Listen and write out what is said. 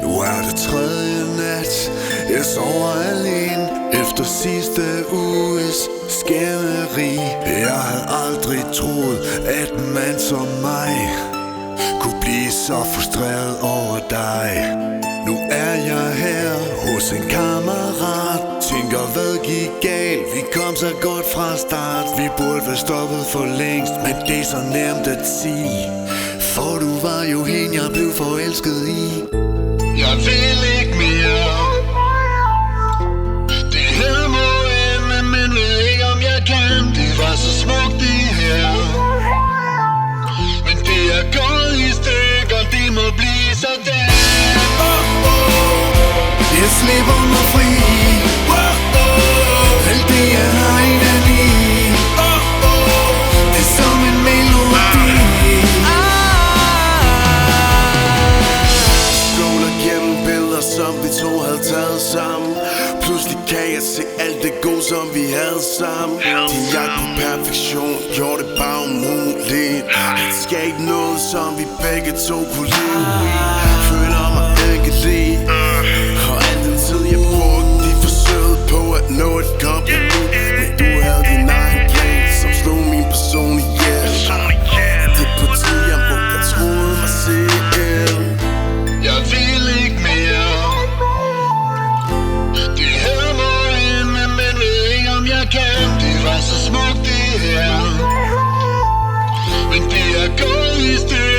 Nu er det tredje nat, jeg sover alene efter sidste uges skæmmeri. Jeg havde aldrig troet, at en mand som mig kunne blive så frustreret over dig. Nu er jeg her hos en kammerat, tænker hvad gik galt, vi kom så godt fra start. Vi burde være stoppet for længst, men det er så nemt at sige, for du var jo hende jeg blev forelsket i. Jeg vil ikke mere, det her må ende, men ved ikke om jeg kan. Det var så smukt det her, men det er gået i stykker, det må blive sådan. Jeg slipper mig fri, alt det jeg har indeni, det er som en melodi. Scroller gennem billeder, som vi to havde taget sammen. Pludselig kan jeg se alt det gode, som vi havde sammen. Din jagt på perfektion gjorde det bare umuligt. Det skete noget, som vi begge to kunne leve i. Føler mig egentlig, og al den tid jeg brugte, de forsøgte på at nå et kompromis. Men du havde din egen plan, som slog min person ihjel. Det er på tid jeg brugte, jeg troede mig selv. Jeg vil ikke mere, det her må ende, men ved ikke om jeg kan. Det var så smukt det her, men det er gået i stykker.